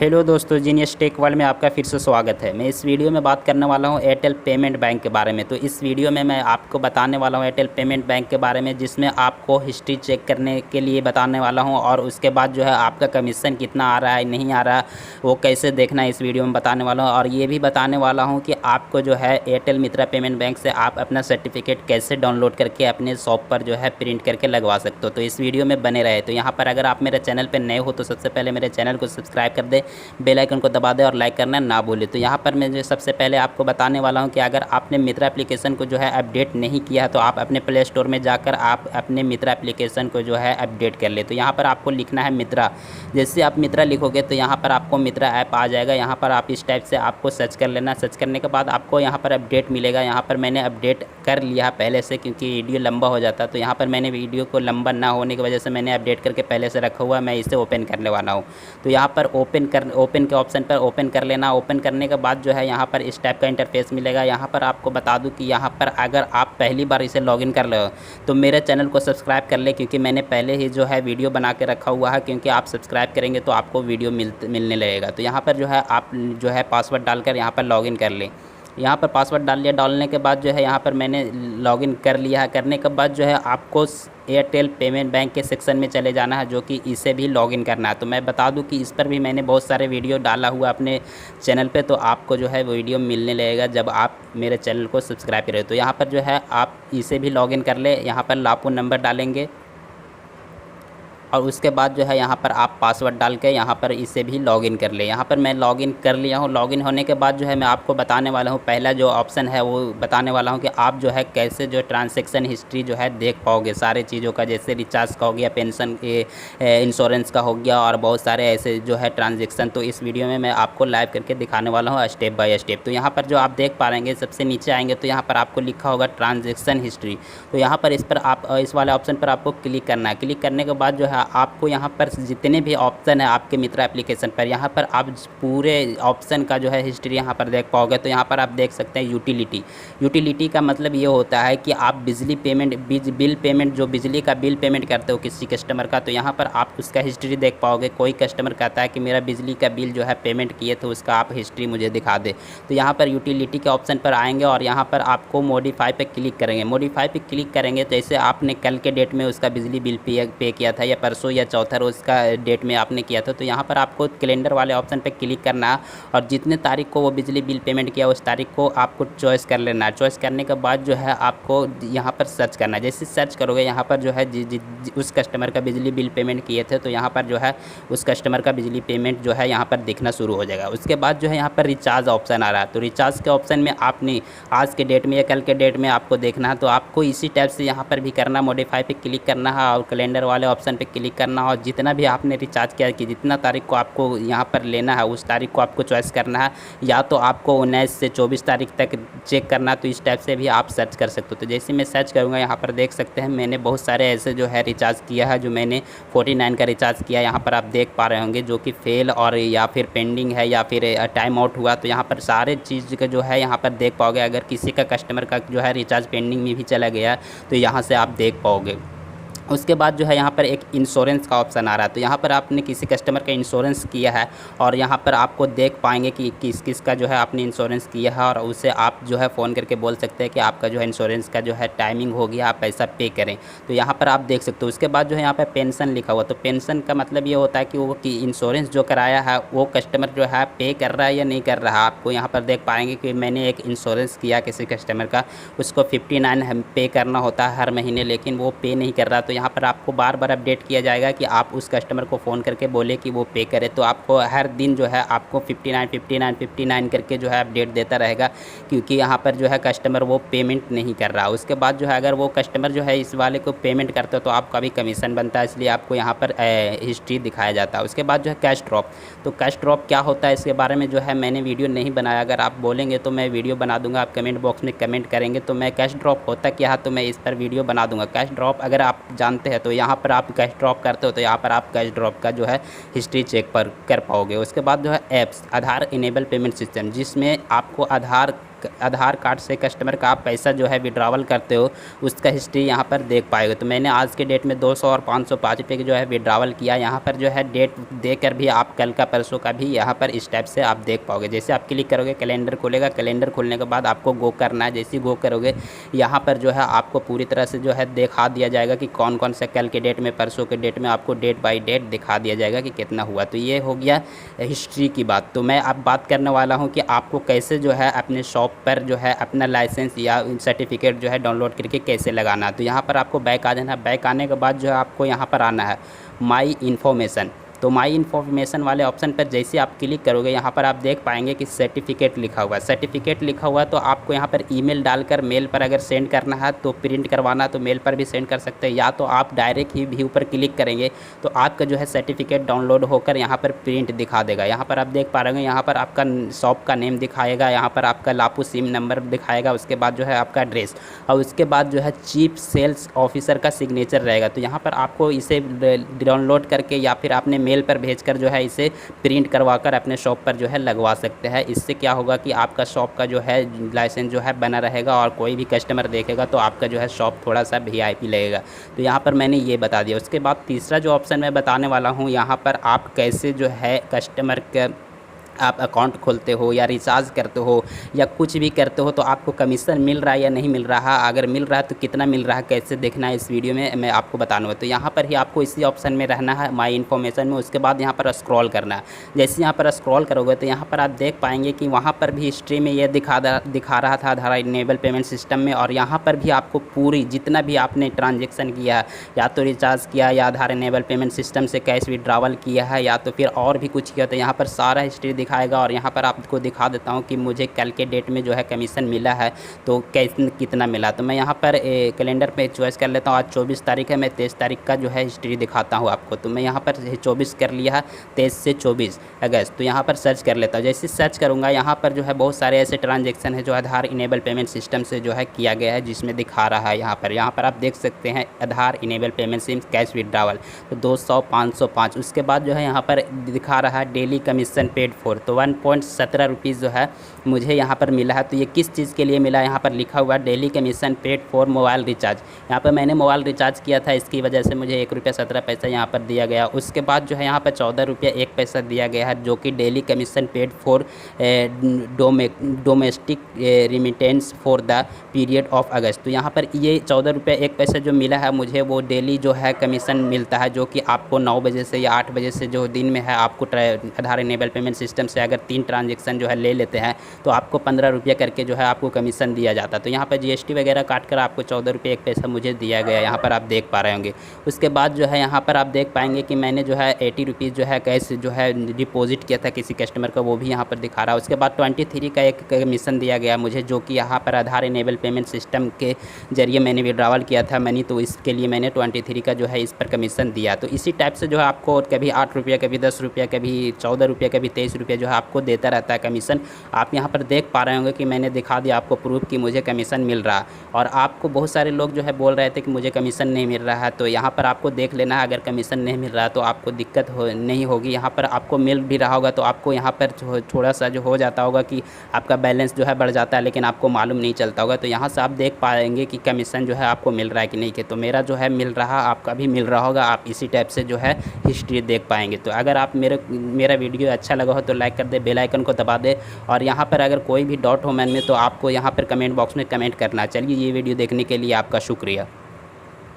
Hello दोस्तों, genius tech world में आपका फिर से स्वागत है। मैं इस वीडियो में बात करने वाला हूं एयरटेल पेमेंट बैंक के बारे में। तो इस वीडियो में मैं आपको बताने वाला हूं एयरटेल पेमेंट बैंक के बारे में, जिसमें आपको हिस्ट्री चेक करने के लिए बताने वाला हूं, और उसके बाद जो है आपका कमीशन कितना आ रहा है नहीं आ रहा वो कैसे देखना है इस वीडियो में बताने वाला हूँ। और ये भी बताने वाला हूँ कि आपको जो है एयरटेल मित्रा पेमेंट बैंक से आप अपना सर्टिफिकेट कैसे डाउनलोड करके अपने शॉप पर जो है प्रिंट करके लगवा सकते हो। तो इस वीडियो में बने रहे। तो यहाँ पर अगर आप मेरे चैनल पर नए हो तो सबसे पहले मेरे चैनल को सब्सक्राइब कर दे, बेल आइकन को दबा दे और लाइक करना ना भूले। तो यहाँ पर मैं जो सबसे पहले आपको बताने वाला हूँ कि अगर आपने मित्रा एप्लीकेशन को जो है अपडेट नहीं किया है तो आप अपने प्ले स्टोर में जाकर आप अपने मित्रा एप्लीकेशन को जो है अपडेट कर ले। तो यहाँ पर आपको लिखना है मित्रा। जैसे आप मित्रा लिखोगे तो यहाँ पर आपको मित्रा ऐप आ जाएगा। यहाँ पर आप इस टाइप से आपको सर्च कर लेना। सर्च करने के बाद आपको यहाँ पर अपडेट मिलेगा। यहाँ पर मैंने अपडेट कर लिया पहले से, क्योंकि वीडियो लंबा हो जाता है। तो यहाँ पर मैंने वीडियो को लंबा ना होने की वजह से मैंने अपडेट करके पहले से रखा हुआ। मैं इसे ओपन करने वाला हूँ। तो यहाँ पर ओपन के ऑप्शन पर ओपन कर लेना। ओपन करने के बाद जो है यहाँ पर इस टाइप का इंटरफेस मिलेगा। यहाँ पर आपको बता दूं कि यहाँ पर अगर आप पहली बार इसे लॉगिन कर लो तो मेरे चैनल को सब्सक्राइब कर ले, क्योंकि मैंने पहले ही जो है वीडियो बना के रखा हुआ है। क्योंकि आप सब्सक्राइब करेंगे तो आपको वीडियो मिलने लगेगा। तो यहाँ पर जो है आप जो है पासवर्ड डालकर यहाँ पर लॉगिन कर लें। यहाँ पर पासवर्ड डाल लिया। डालने के बाद जो है यहाँ पर मैंने लॉगिन कर लिया है। करने के बाद जो है आपको एयरटेल पेमेंट बैंक के सेक्शन में चले जाना है, जो कि इसे भी लॉगिन करना है। तो मैं बता दूं कि इस पर भी मैंने बहुत सारे वीडियो डाला हुआ अपने चैनल पे। तो आपको जो है वीडियो मिलने लगेगा जब आप मेरे चैनल को सब्सक्राइब करें। तो यहाँ पर जो है आप इसे भी लॉगिन कर ले। यहाँ पर लापो नंबर डालेंगे और उसके बाद जो है यहाँ पर आप पासवर्ड डाल के यहाँ पर इसे भी लॉगिन कर ले। यहाँ पर मैं लॉगिन कर लिया हूँ। लॉगिन होने के बाद जो है मैं आपको बताने वाला हूँ, पहला जो ऑप्शन है वो बताने वाला हूँ कि आप जो है कैसे जो ट्रांजैक्शन हिस्ट्री जो है देख पाओगे सारे चीज़ों का। जैसे रिचार्ज का हो गया, पेंशन के इंश्योरेंस का हो गया, और बहुत सारे ऐसे जो है ट्रांजेक्शन। तो इस वीडियो में मैं आपको लाइव करके दिखाने वाला हूँ स्टेप बाय स्टेप। तो यहाँ पर जो आप देख पा रहेंगे, सबसे नीचे आएंगे तो यहाँ पर आपको लिखा होगा ट्रांजेक्शन हिस्ट्री। तो यहाँ पर इस पर आप इस वाले ऑप्शन पर आपको क्लिक करना है। क्लिक करने के बाद जो है आपको यहाँ पर जितने भी ऑप्शन है आपके मित्रा एप्लीकेशन पर, यहाँ पर आप पूरे ऑप्शन का जो है हिस्ट्री यहाँ पर देख पाओगे। तो यहाँ पर आप देख सकते हैं यूटिलिटी। यूटिलिटी का मतलब ये होता है कि आप बिजली पेमेंट, बिल पेमेंट, जो बिजली का बिल पेमेंट करते हो किसी कस्टमर का, तो यहाँ पर आप उसका हिस्ट्री देख पाओगे। कोई कस्टमर कहता है कि मेरा बिजली का बिल जो है पेमेंट किए तो उसका आप हिस्ट्री मुझे दिखा दे। तो यहाँ पर यूटिलिटी के ऑप्शन पर आएंगे और यहाँ पर आपको मॉडिफाई पे क्लिक करेंगे। मॉडिफाई पे क्लिक करेंगे तो जैसे आपने कल के डेट में उसका बिजली बिल पे किया था, या परसों या चौथा रोज़ का डेट में आपने किया था, तो यहाँ पर आपको कैलेंडर वाले ऑप्शन पे क्लिक करना है और जितने तारीख को वो बिजली बिल पेमेंट किया उस तारीख को आपको चॉइस कर लेना है। चॉइस करने के बाद जो है आपको यहाँ पर सर्च करना है। जैसे सर्च करोगे यहाँ पर जो है उस कस्टमर का बिजली बिल पेमेंट किए थे, तो यहाँ पर जो है उस कस्टमर का बिजली पेमेंट जो है यहाँ पर दिखना शुरू हो जाएगा। उसके बाद जो है यहाँ पर रिचार्ज ऑप्शन आ रहा है। तो रिचार्ज के ऑप्शन में आपने आज के डेट में या कल के डेट में आपको देखना है, तो आपको इसी टाइप से यहाँ पर भी करना। मॉडिफाई पे क्लिक करना है और कैलेंडर वाले ऑप्शन पे क्लिक करना है, और जितना भी आपने रिचार्ज किया कि जितना तारीख को आपको यहाँ पर लेना है उस तारीख को आपको चॉइस करना है, या तो आपको 19 से 24 तारीख तक चेक करना। तो इस टाइप से भी आप सर्च कर सकते हो। तो जैसे मैं सर्च करूँगा यहाँ पर देख सकते हैं मैंने बहुत सारे ऐसे जो है रिचार्ज किया है। जो मैंने 49 का रिचार्ज किया यहाँ पर आप देख पा रहे होंगे, जो कि फेल और या फिर पेंडिंग है या फिर टाइम आउट हुआ। तो यहाँ पर सारे चीज़ का जो है यहाँ पर देख पाओगे। अगर किसी का कस्टमर का जो है रिचार्ज पेंडिंग में भी चला गया तो यहाँ से आप देख पाओगे। उसके बाद जो है यहाँ पर एक इंश्योरेंस का ऑप्शन आ रहा है। तो यहाँ पर आपने किसी कस्टमर का इंश्योरेंस किया है और यहाँ पर आपको देख पाएंगे कि किस किस का जो है आपने इंश्योरेंस किया है, और उसे आप जो है फ़ोन करके बोल सकते हैं कि आपका जो है इंश्योरेंस का जो है टाइमिंग हो गया, आप पैसा पे करें। तो यहाँ पर आप देख सकते हो। उसके बाद जो है यहाँ पर पेंशन लिखा हुआ। तो पेंशन का मतलब ये होता है कि वो कि इंश्योरेंस जो कराया है वो कस्टमर जो है पे कर रहा है या नहीं कर रहा है। आपको यहाँ पर देख पाएंगे कि मैंने एक इंश्योरेंस किया किसी कस्टमर का, उसको 59 पे करना होता है हर महीने, लेकिन वो पे नहीं कर रहा। तो यहाँ पर आपको बार बार अपडेट किया जाएगा कि आप उस कस्टमर को फ़ोन करके बोले कि वो पे करे। तो आपको हर दिन जो है आपको 59 करके जो है अपडेट देता रहेगा, क्योंकि यहाँ पर जो है कस्टमर वो पेमेंट नहीं कर रहा। उसके बाद जो है अगर वो कस्टमर जो है इस वाले को पेमेंट करता है तो आपका भी कमीशन बनता है, इसलिए आपको यहाँ पर हिस्ट्री दिखाया जाता है। उसके बाद जो है कैश ड्रॉप। तो कैश ड्रॉप क्या होता है इसके बारे में जो है मैंने वीडियो नहीं बनाया। अगर आप बोलेंगे तो मैं वीडियो बना दूंगा। आप कमेंट बॉक्स में कमेंट करेंगे तो मैं कैश ड्रॉप होता क्या है तो मैं इस पर वीडियो बना दूंगा। कैश ड्रॉप अगर आप जानते हैं तो यहाँ पर आप कैश ड्रॉप करते हो तो यहाँ पर आप कैश ड्रॉप का जो है हिस्ट्री चेक कर पाओगे। उसके बाद जो है ऐप्स, आधार इनेबल पेमेंट सिस्टम, जिसमें आपको आधार आधार कार्ड से कस्टमर का आप पैसा जो है विड्रॉवल करते हो उसका हिस्ट्री यहाँ पर देख पाएगा। तो मैंने आज के डेट में 200 और 505 रुपये की जो है विड्रॉवल किया। यहाँ पर जो है डेट देकर भी आप कल का परसों का भी यहाँ पर इस टाइप से आप देख पाओगे। जैसे आप क्लिक करोगे कैलेंडर खुलेगा, कैलेंडर खुलने के बाद आपको गो करना है। जैसे ही गो करोगे यहाँ पर जो है आपको पूरी तरह से जो है दिखा दिया जाएगा कि कौन कौन सा कल के डेट में, परसों के डेट में आपको डेट बाय डेट दिखा दिया जाएगा कि कितना हुआ। तो ये हो गया हिस्ट्री की बात। तो मैं अब बात करने वाला हूँ कि आपको कैसे जो है अपने शॉप पर जो है अपना लाइसेंस या सर्टिफिकेट जो है डाउनलोड करके कैसे लगाना है। तो यहाँ पर आपको बैक आ जाना है। बैक आने के बाद जो है आपको यहाँ पर आना है माई इन्फॉर्मेशन। तो माई इन्फॉर्मेशन वाले ऑप्शन पर जैसे आप क्लिक करोगे यहाँ पर आप देख पाएंगे कि सर्टिफिकेट लिखा हुआ है। सर्टिफिकेट लिखा हुआ तो आपको यहाँ पर ईमेल डालकर मेल पर अगर सेंड करना है तो प्रिंट करवाना तो मेल पर भी सेंड कर सकते हैं, या तो आप डायरेक्ट ही व्यू पर क्लिक करेंगे तो आपका जो है सर्टिफिकेट डाउनलोड होकर यहाँ पर प्रिंट दिखा देगा। यहाँ पर आप देख पा रहे हैं, यहाँ पर आपका शॉप का नेम दिखाएगा, यहाँ पर आपका लापू सिम नंबर दिखाएगा, उसके बाद जो है आपका एड्रेस और उसके बाद जो है चीफ सेल्स ऑफिसर का सिग्नेचर रहेगा। तो यहाँ पर आपको इसे डाउनलोड करके या फिर आपने मेल पर भेजकर जो है इसे प्रिंट करवाकर अपने शॉप पर जो है लगवा सकते हैं। इससे क्या होगा कि आपका शॉप का जो है लाइसेंस जो है बना रहेगा और कोई भी कस्टमर देखेगा तो आपका जो है शॉप थोड़ा सा वीआईपी लगेगा। तो यहाँ पर मैंने ये बता दिया। उसके बाद तीसरा जो ऑप्शन मैं बताने वाला हूँ, यहाँ पर आप कैसे जो है कस्टमर के आप अकाउंट खोलते हो या रिचार्ज करते हो या कुछ भी करते हो तो आपको कमीशन मिल रहा है या नहीं मिल रहा, अगर मिल रहा है तो कितना मिल रहा है, कैसे देखना है इस वीडियो में मैं आपको बताऊंगा। तो यहाँ पर ही आपको इसी ऑप्शन में रहना है माई इन्फॉर्मेशन में। उसके बाद यहाँ पर स्क्रॉल करना है। जैसे यहाँ पर स्क्रॉल करोगे तो यहाँ पर आप देख पाएंगे कि वहाँ पर भी हिस्ट्री में ये दिखा रहा था आधार इनेबल पेमेंट सिस्टम में, और यहाँ पर भी आपको पूरी जितना भी आपने ट्रांजेक्शन किया है, या तो रिचार्ज किया या आधार इनेबल पेमेंट सिस्टम से कैश विड्रावल किया है या तो फिर और भी कुछ किया, तो यहाँ पर सारा हिस्ट्री दिखाएगा। और यहाँ पर आपको दिखा देता हूँ कि मुझे कल के डेट में जो है कमीशन मिला है तो कितना मिला। तो मैं यहाँ पर कैलेंडर पे चॉइस कर लेता हूँ। आज 24 तारीख है, मैं 23 तारीख का जो है हिस्ट्री दिखाता हूँ आपको। तो मैं यहाँ पर 24 कर लिया है, 23 से 24 अगस्त। तो यहाँ पर सर्च कर लेता हूँ। जैसे सर्च करूँगा यहाँ पर जो है बहुत सारे ऐसे ट्रांजेक्शन है जो आधार इनेबल पेमेंट सिस्टम से जो है किया गया है, जिसमें दिखा रहा है यहाँ पर आप देख सकते हैं Aadhaar enable payment SIM cash withdrawal तो 200, 505। उसके बाद जो है यहाँ पर दिखा रहा है डेली कमीशन पेड फॉर, तो 1.17 रुपीज़ जो है मुझे यहाँ पर मिला है। तो ये किस चीज़ के लिए मिला, यहाँ पर लिखा हुआ है daily commission paid for mobile recharge. यहाँ पर मैंने मोबाइल रिचार्ज किया था, इसकी वजह से मुझे 1 रुपया 17 पैसा यहाँ पर दिया गया। उसके बाद जो है यहाँ पर 14 रुपया 1 पैसा दिया गया है, जो कि daily commission paid for domestic remittance for the period of अगस्त। तो यहाँ पर ये 14 रुपया 1 पैसा जो मिला है मुझे, वो डेली जो है कमीशन मिलता है, जो कि आपको 9 बजे से या 8 बजे से जो दिन में है आपको आधार इनेबल पेमेंट सिस्टम से अगर 3 ट्रांजेक्शन जो है ले लेते हैं तो आपको 15 रुपया करके जो है आपको कमीशन दिया जाता है। तो यहाँ पर जीएसटी वगैरह काट कर आपको 14 रुपये 1 पैसा मुझे दिया गया, यहाँ पर आप देख पा रहे होंगे। उसके बाद जो है यहाँ पर आप देख पाएंगे कि मैंने जो है 80 रुपीज़ जो है कैश जो है डिपॉजिट किया था किसी कस्टमर का, वो भी यहाँ पर दिखा रहा है। उसके बाद 23 का एक कमीशन दिया गया मुझे, जो कि यहाँ पर आधार इनेबल पेमेंट सिस्टम के जरिए मैंने विड्रावल किया था मनी, तो इसके लिए मैंने 23 का जो है इस पर कमीशन दिया। तो इसी टाइप से जो है आपको कभी 8 रुपया, कभी 10 रुपया, कभी 14 रुपया, कभी 23 रुपया जो है आपको देता रहता है कमीशन। आप यहाँ पर देख पा रहे होंगे कि मैंने दिखा दिया आपको प्रूफ कि मुझे कमीशन मिल रहा है। और आपको बहुत सारे लोग जो है बोल रहे थे कि मुझे कमीशन नहीं मिल रहा है, तो यहाँ पर आपको देख लेना है। अगर कमीशन नहीं मिल रहा है तो आपको दिक्कत नहीं होगी। यहाँ पर आपको मिल भी रहा होगा तो आपको यहाँ पर थोड़ा सा जो हो जाता होगा कि आपका बैलेंस जो है बढ़ जाता है, लेकिन आपको मालूम नहीं चलता होगा। तो यहाँ से आप देख पाएंगे कि कमीशन जो है आपको मिल रहा है कि नहीं कि, तो मेरा जो है मिल रहा, आपका भी मिल रहा होगा। आप इसी टाइप से जो है हिस्ट्री देख पाएंगे। तो अगर आप मेरा वीडियो अच्छा लगा हो तो लाइक कर दे, बेल आइकन को दबा दे, और यहाँ पर अगर कोई भी डाउट हो मन में तो आपको यहाँ पर कमेंट बॉक्स में कमेंट करना। चलिए, ये वीडियो देखने के लिए आपका शुक्रिया।